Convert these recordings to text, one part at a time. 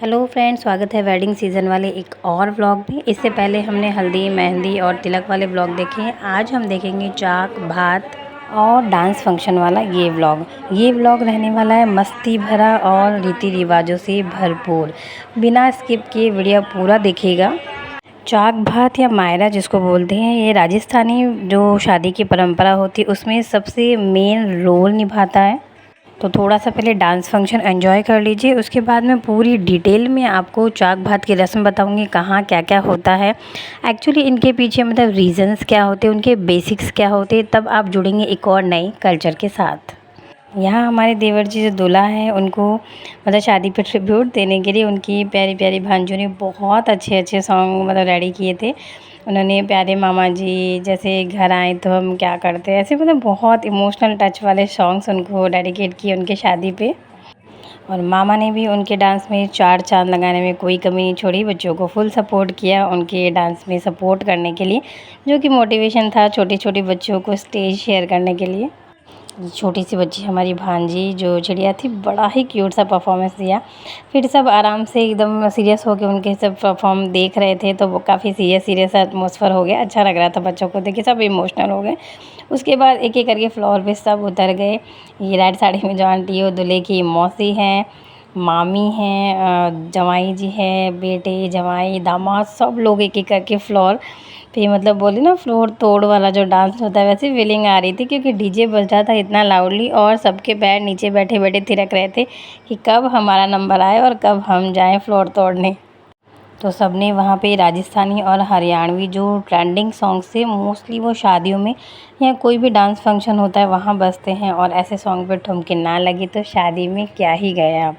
Hello friends, स्वागत है wedding season वाले एक और व्लॉग में। इससे पहले हमने हल्दी, मेहंदी और तिलक वाले व्लॉग देखे हैं। आज हम देखेंगे चाक, भात और डांस फंक्शन वाला ये व्लॉग। ये व्लॉग रहने वाला है मस्ती भरा और रीति रिवाजों से भरपूर। बिना स्किप किए वीडियो पूरा देखिएगा। चाक भात या मायरा जिसको बोलते हैं, ये राजस्थानी जो शादी की परंपरा होती है उसमें सबसे मेन रोल निभाता है। तो थोड़ा सा पहले डांस फंक्शन एंजॉय कर लीजिए, उसके बाद मैं पूरी डिटेल में आपको चाक भात की रस्म बताऊंगी, कहाँ क्या क्या होता है, एक्चुअली इनके पीछे मतलब रीजंस क्या होते हैं, उनके बेसिक्स क्या होते हैं। तब आप जुड़ेंगे एक और नए कल्चर के साथ। यहाँ हमारे देवर जी जो दूल्हा है उनको मतलब शादी पे ट्रिब्यूट देने के लिए उनकी प्यारी प्यारी भांजों ने बहुत अच्छे अच्छे सॉन्ग मतलब रेडी किए थे। उन्होंने प्यारे मामा जी जैसे घर आए तो हम क्या करते हैं, ऐसे मतलब बहुत इमोशनल टच वाले सॉन्ग्स उनको डेडिकेट किए उनके शादी पे। और मामा ने भी उनके डांस में चार चांद लगाने में कोई कमी नहीं छोड़ी, बच्चों को फुल सपोर्ट किया उनके डांस में सपोर्ट करने के लिए, जो कि मोटिवेशन था छोटे छोटे बच्चों को स्टेज शेयर करने के लिए। छोटी सी बच्ची हमारी भांजी जो चिड़िया थी, बड़ा ही क्यूट सा परफॉर्मेंस दिया। फिर सब आराम से एकदम सीरियस होकर उनके सब परफॉर्म देख रहे थे, तो वो काफ़ी सीरियस एटमॉस्फेयर हो गया। अच्छा लग रहा था बच्चों को देख के, सब इमोशनल हो गए। उसके बाद एक एक करके फ्लोर पे सब उतर गए। ये रेड साड़ी में जो आंटी है वो दूल्हे की मौसी हैं, मामी हैं, जवाई जी हैं, बेटे जवाई दामाद सब लोग एक एक करके फ्लोर पे मतलब बोले ना फ्लोर तोड़ वाला जो डांस होता है, वैसे फीलिंग आ रही थी क्योंकि डीजे बज रहा था इतना लाउडली और सबके पैर नीचे बैठे बैठे थिरक रहे थे कि कब हमारा नंबर आए और कब हम जाएं फ्लोर तोड़ने। तो सबने वहाँ पे राजस्थानी और हरियाणवी जो ट्रेंडिंग सॉन्ग से मोस्टली वो शादियों में या कोई भी डांस फंक्शन होता है वहाँ बजते हैं, और ऐसे सॉन्ग पे ठुमके ना लगी तो शादी में क्या ही गए आप।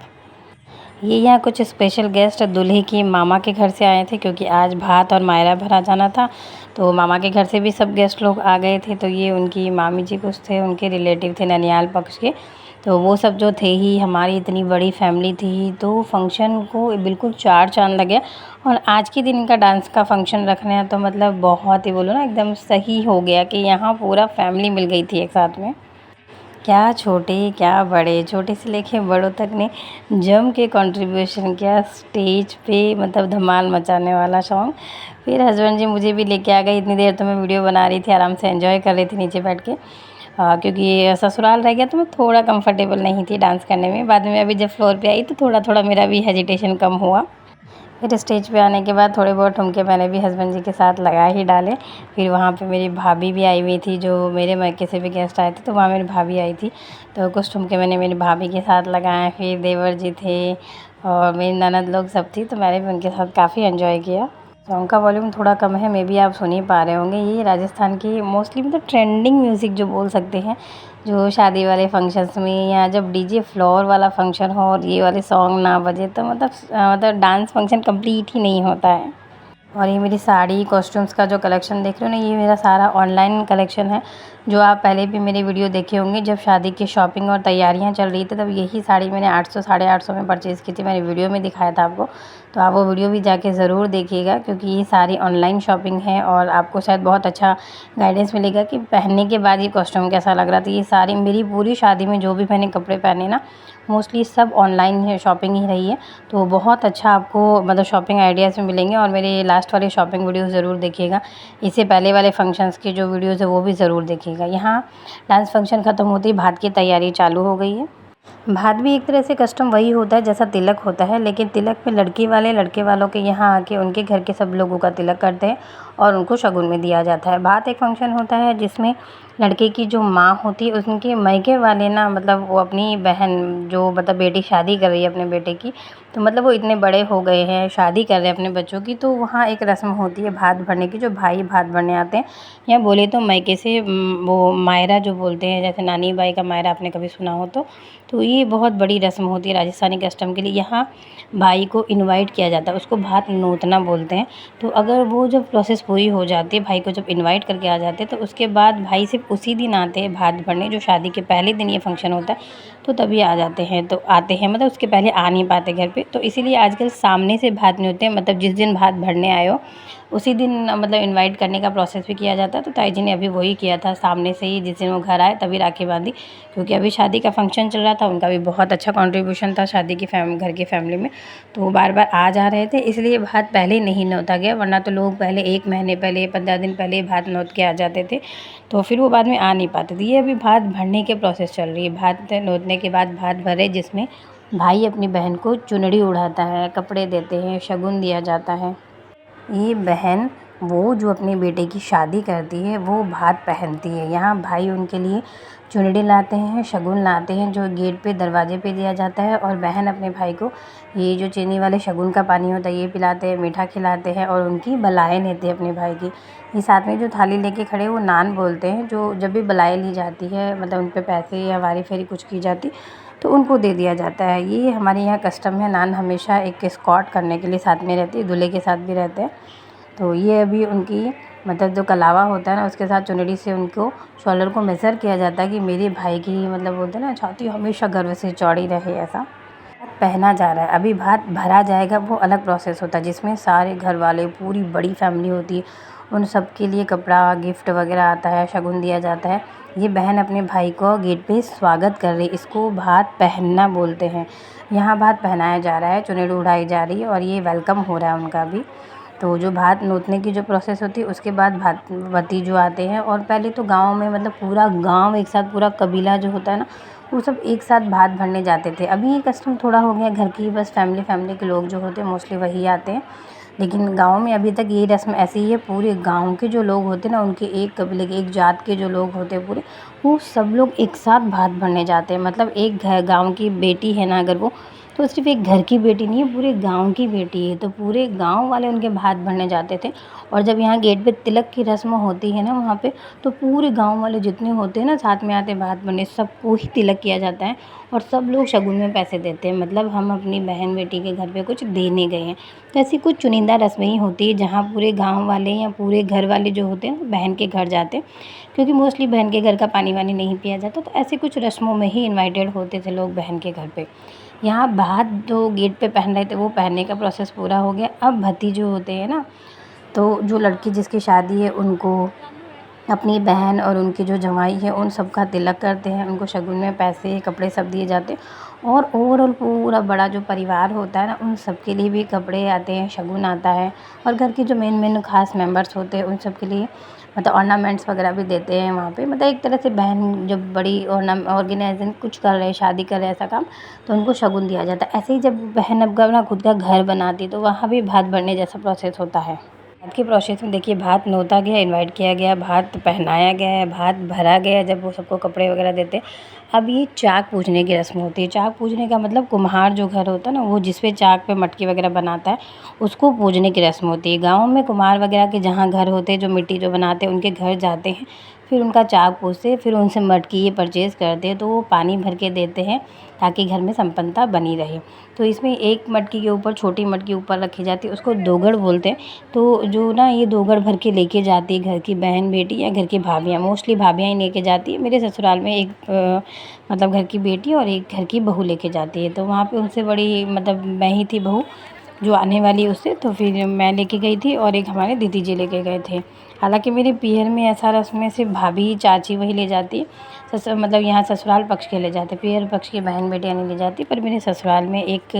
ये यहाँ कुछ स्पेशल गेस्ट दूल्हे की मामा के घर से आए थे क्योंकि आज भात और मायरा भरा जाना था। तो मामा के घर से भी सब गेस्ट लोग आ गए थे। तो ये उनकी मामी जी कुछ थे, उनके रिलेटिव थे ननियाल पक्ष के। तो वो सब जो थे ही, हमारी इतनी बड़ी फैमिली थी, तो फंक्शन को बिल्कुल चार चांद लगे। और आज के दिन का डांस का फंक्शन रखना है तो मतलब बहुत ही बोलो ना एकदम सही हो गया कि यहाँ पूरा फैमिली मिल गई थी एक साथ में। क्या छोटे क्या बड़े, छोटे से लेके बड़ों तक ने जम के कंट्रीब्यूशन किया स्टेज पे, मतलब धमाल मचाने वाला सॉन्ग। फिर हस्बैंड जी मुझे भी लेके आ गए। इतनी देर तो मैं वीडियो बना रही थी, आराम से एंजॉय कर रही थी नीचे बैठ के। क्योंकि ससुराल रह गया तो मैं थोड़ा कंफर्टेबल नहीं थी डांस करने में। बाद में अभी जब फ्लोर पे आई तो थोड़ा थोड़ा मेरा भी हेजिटेशन कम हुआ। फिर स्टेज पे आने के बाद थोड़े बहुत ठुमके मैंने भी हस्बैंड जी के साथ लगा ही डाले। फिर वहाँ पे मेरी भाभी भी आई हुई थी, जो मेरे मायके से भी गेस्ट आए थे, तो वहाँ मेरी भाभी आई थी। तो कुछ ठुमके मैंने मेरी भाभी के साथ लगाए। फिर देवर जी थे और मेरी ननद लोग सब थी, तो मैंने भी उनके साथ काफ़ी एंजॉय किया। सॉन्ग का वॉल्यूम थोड़ा कम है, मे बी आप सुन ही पा रहे होंगे। ये राजस्थान की मोस्टली मतलब ट्रेंडिंग म्यूज़िक जो बोल सकते हैं, जो शादी वाले फंक्शंस में या जब डीजे फ्लोर वाला फंक्शन हो और ये वाले सॉन्ग ना बजे तो मतलब डांस फंक्शन कंप्लीट ही नहीं होता है। और ये मेरी साड़ी कॉस्ट्यूम्स का जो कलेक्शन देख रहे हो ना, ये मेरा सारा ऑनलाइन कलेक्शन है। जो आप पहले भी मेरे वीडियो देखे होंगे, जब शादी की शॉपिंग और तैयारियां चल रही थी तब यही साड़ी मैंने 800 साढ़े 800 में परचेज़ की थी। मैंने वीडियो में दिखाया था आपको, तो आप वो वीडियो भी जाके ज़रूर देखिएगा क्योंकि ये सारी ऑनलाइन शॉपिंग है और आपको शायद बहुत अच्छा गाइडेंस मिलेगा कि पहनने के बाद ये कॉस्ट्यूम कैसा लग रहा था। ये सारी मेरी पूरी शादी में जो भी मैंने कपड़े पहने ना, मोस्टली सब ऑनलाइन शॉपिंग ही रही है। तो बहुत अच्छा आपको मतलब शॉपिंग आइडियाज़ भी मिलेंगे। और मेरे लास्ट वाले शॉपिंग वीडियोस ज़रूर देखिएगा। इससे पहले वाले फंक्शंस के जो वीडियोस है वो भी ज़रूर देखिएगा। यहाँ डांस फंक्शन ख़त्म होते ही भात की तैयारी चालू हो गई है। भात भी एक तरह से कस्टम वही होता है जैसा तिलक होता है, लेकिन तिलक में लड़की वाले लड़के वालों के यहाँ आके उनके घर के सब लोगों का तिलक करते हैं और उनको शगुन में दिया जाता है। भात एक फंक्शन होता है जिसमें लड़के की जो माँ होती है उनके मायके वाले ना, मतलब वो अपनी बहन जो मतलब बेटी शादी कर रही है अपने बेटे की, तो मतलब वो इतने बड़े हो गए हैं, शादी कर रहे हैं अपने बच्चों की, तो वहाँ एक रस्म होती है भात भरने की। जो भाई भात भरने आते हैं, या बोले तो मायके से वो मायरा जो बोलते हैं, जैसे नानी बाई का मायरा आपने कभी सुना हो तो ये बहुत बड़ी रस्म होती है राजस्थानी कस्टम के लिए। यहाँ भाई को इनवाइट किया जाता है, उसको भात नोतना बोलते हैं। तो अगर वो जब प्रोसेस पूरी हो जाती है, भाई को जब इनवाइट करके आ जाते हैं, तो उसके बाद भाई सिर्फ उसी दिन आते हैं भात भरने, जो शादी के पहले दिन ये फंक्शन होता है। तो तभी आ जाते हैं, तो आते हैं मतलब उसके पहले आ नहीं पाते घर पे। तो इसीलिए आजकल सामने से भात नहीं होते हैं, मतलब जिस दिन भात भरने आए हो उसी दिन मतलब इनवाइट करने का प्रोसेस भी किया जाता है। तो ताई जी ने अभी वही किया था, सामने से ही जिस दिन वो घर आए तभी राखी बांधी, क्योंकि अभी शादी का फंक्शन चल रहा था, उनका भी बहुत अच्छा कंट्रीब्यूशन था शादी की घर की फैमिली में। तो वो बार बार आ जा रहे थे, इसलिए भात पहले ही नहीं नोता गया, वरना तो लोग पहले 1 महीने पहले 15 दिन पहले भात नोत के आ जाते थे, तो फिर वो बाद में आ नहीं पाते थे। ये अभी भात भरने के प्रोसेस चल रही है, भात नोतने के बाद भात भरे, जिसमें भाई अपनी बहन को चुनरी उड़ाता है, कपड़े देते हैं, शगुन दिया जाता है। ये बहन वो जो अपने बेटे की शादी करती है वो भात पहनती है। यहाँ भाई उनके लिए चुनरी लाते हैं, शगुन लाते हैं, जो गेट पे दरवाजे पे दिया जाता है, और बहन अपने भाई को ये जो चीनी वाले शगुन का पानी होता है ये पिलाते हैं, मीठा खिलाते हैं और उनकी बलाएँ लेते हैं अपने भाई की। ये साथ में जो थाली लेके खड़े वो नान बोलते हैं, जो जब भी बलाएँ ली जाती है, मतलब उन पे पैसे या वारी फेरी कुछ की जाती तो उनको दे दिया जाता है। ये हमारे यहाँ कस्टम है। नान हमेशा एक एस्कॉर्ट करने के लिए साथ में रहती है, दूल्हे के साथ भी रहते हैं। तो ये अभी उनकी मतलब जो कलावा होता है ना, उसके साथ चुनरी से उनको शोल्डर को मेज़र किया जाता है कि मेरे भाई की मतलब बोलते हैं ना, छाती हमेशा गर्व से चौड़ी रहे, ऐसा पहना जा रहा है। अभी भात भरा जाएगा, वो अलग प्रोसेस होता है, जिसमें सारे घर वाले, पूरी बड़ी फैमिली होती है, उन सब के लिए कपड़ा गिफ्ट वगैरह आता है, शगुन दिया जाता है। ये बहन अपने भाई को गेट पे स्वागत कर रही है, इसको भात पहनना बोलते हैं। यहाँ भात पहनाया जा रहा है, चुनरी उड़ाई जा रही है और ये वेलकम हो रहा है उनका भी। तो जो भात नोतने की जो प्रोसेस होती है उसके बाद भात वती जो आते हैं, और पहले तो गाँव में मतलब पूरा गाँव एक साथ, पूरा कबीला जो होता है ना, वो सब एक साथ भात भरने जाते थे। अभी ये कस्टम थोड़ा हो गया, घर की बस फैमिली के लोग जो होते हैं मोस्टली वही आते हैं, लेकिन गाँव में अभी तक ये रस्म ऐसी ही है। पूरे गाँव के जो लोग होते हैं ना, उनके एक कबीले के, एक जात के जो लोग होते हैं पूरे, वो सब लोग एक साथ भात भरने जाते हैं। मतलब एक घर गाँव की बेटी है ना अगर वो, तो सिर्फ़ एक घर की बेटी नहीं है, पूरे गाँव की बेटी है। तो पूरे गाँव वाले उनके भात भरने जाते थे। और जब यहाँ गेट पे तिलक की रस्म होती है ना वहाँ पे, तो पूरे गाँव वाले जितने होते हैं ना साथ में आते हैं भात भरने, सबको ही तिलक किया जाता है और सब लोग शगुन में पैसे देते हैं, मतलब हम अपनी बहन बेटी के घर पे कुछ देने गए हैं। तो ऐसी कुछ चुनिंदा रस्में ही होती है जहाँ पूरे गाँव वाले या पूरे घर वाले जो होते हैं ना बहन के घर जाते हैं, क्योंकि मोस्टली बहन के घर का पानी वानी नहीं पिया जाता, तो ऐसी कुछ रस्मों में ही इन्वाइटेड होते थे लोग बहन के घर पे। यहाँ भात जो गेट पे पहन रहे थे वो पहनने का प्रोसेस पूरा हो गया। अब भतीजे होते हैं ना, तो जो लड़की जिसकी शादी है उनको अपनी बहन और उनकी जो जमाई है उन सब का तिलक करते हैं, उनको शगुन में पैसे कपड़े सब दिए जाते हैं। और ओवरऑल पूरा बड़ा जो परिवार होता है ना, उन सब के लिए भी कपड़े आते हैं, शगुन आता है, और घर के जो मेन खास मेंबर्स होते हैं उन सब के लिए मतलब ऑर्नामेंट्स वगैरह भी देते हैं वहाँ पे। मतलब एक तरह से बहन जब बड़ी ऑर्गेनाइजेशन कुछ कर रहे, शादी कर रहे ऐसा काम, तो उनको शगुन दिया जाता है। ऐसे ही जब बहन अब अपना खुद का घर बनाती तो वहाँ भी भात भरने जैसा प्रोसेस होता है। भात के प्रोसेस में देखिए, भात नोता गया, इनवाइट किया गया, भात पहनाया गया है, भात भरा गया जब वो सबको कपड़े वगैरह देते हैं। अब ये चाक पूजने की रस्म होती है। चाक पूजने का मतलब कुम्हार जो घर होता है ना, वो जिस पे चाक पे मटकी वगैरह बनाता है उसको पूजने की रस्म होती है। गाँव में कुम्हार वगैरह के जहाँ घर होते हैं, जो मिट्टी जो बनाते हैं उनके घर जाते हैं, फिर उनका चाक पूजते हैं, फिर उनसे मटकी ये परचेज़ करते हैं, तो वो पानी भर के देते हैं ताकि घर में संपन्नता बनी रहे। तो इसमें एक मटकी के ऊपर छोटी मटकी ऊपर रखी जाती है, उसको दोगड़ बोलते हैं। तो जो ना ये दोगड़ भर के लेके जाती है घर की बहन बेटी या घर की भाभियाँ, मोस्टली भाभियाँ ही लेके जाती है। मेरे ससुराल में एक मतलब घर की बेटी और एक घर की बहू लेके जाती है, तो वहाँ पे उनसे बड़ी मतलब मैं ही थी बहू जो आने वाली उससे, तो फिर मैं लेके गई थी और एक हमारे दीदी जी लेके गए थे। हालांकि मेरे पीहर में ऐसा रस्म है, सिर्फ भाभी चाची वही ले जाती है। मतलब यहाँ ससुराल पक्ष के ले जाते, पीहर पक्ष की बहन बेटियाँ नहीं ले जाती, पर मेरे ससुराल में एक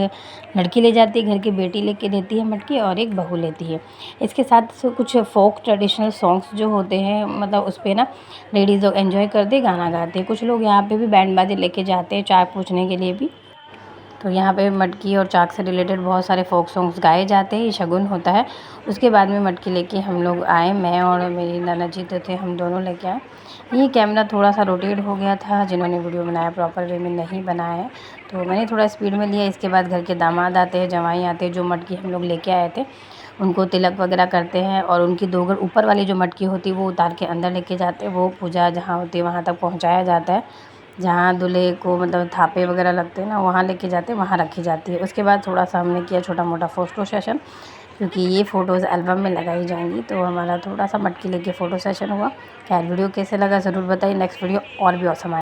लड़की ले जाती है, घर की बेटी लेके देती है मटकी, और एक बहू लेती है। इसके साथ कुछ फोक ट्रेडिशनल सॉन्ग्स जो होते हैं, मतलब उस पर ना लेडीज़ लोग एंजॉय करते गाना गाते हैं। कुछ लोग यहाँ पे भी बैंड बाजे लेके जाते हैं चाक पूछने के लिए भी। तो यहाँ पे मटकी और चाक से रिलेटेड बहुत सारे फोक सॉन्ग्स गाए जाते हैं, ये शगुन होता है। उसके बाद में मटकी लेके हम लोग आए, मैं और मेरी नाना जी तो थे, हम दोनों लेके आए। ये कैमरा थोड़ा सा रोटेट हो गया था, जिन्होंने वीडियो बनाया प्रॉपर वे में नहीं बनाया है, तो मैंने थोड़ा स्पीड में लिया। इसके बाद घर के दामाद आते हैं, जवाई आते हैं, जो मटकी हम लोग लेके आए थे उनको तिलक वगैरह करते हैं, और उनकी दोगड़ ऊपर वाली जो मटकी होती है वो उतार के अंदर लेके जाते हैं। वो पूजा जहाँ होती है वहाँ तक पहुँचाया जाता है, जहाँ दूल्हे को मतलब थापे वगैरह लगते हैं ना वहाँ लेके जाते हैं, वहाँ रखी जाती है। उसके बाद थोड़ा सा हमने किया छोटा मोटा फ़ोटो सेशन, क्योंकि ये फ़ोटोज़ एल्बम में लगाई जाएंगी, तो हमारा थोड़ा सा मटकी लेके फ़ोटो सेशन हुआ। खैर वीडियो कैसे लगा ज़रूर बताइए, नेक्स्ट वीडियो और भी औसम आए।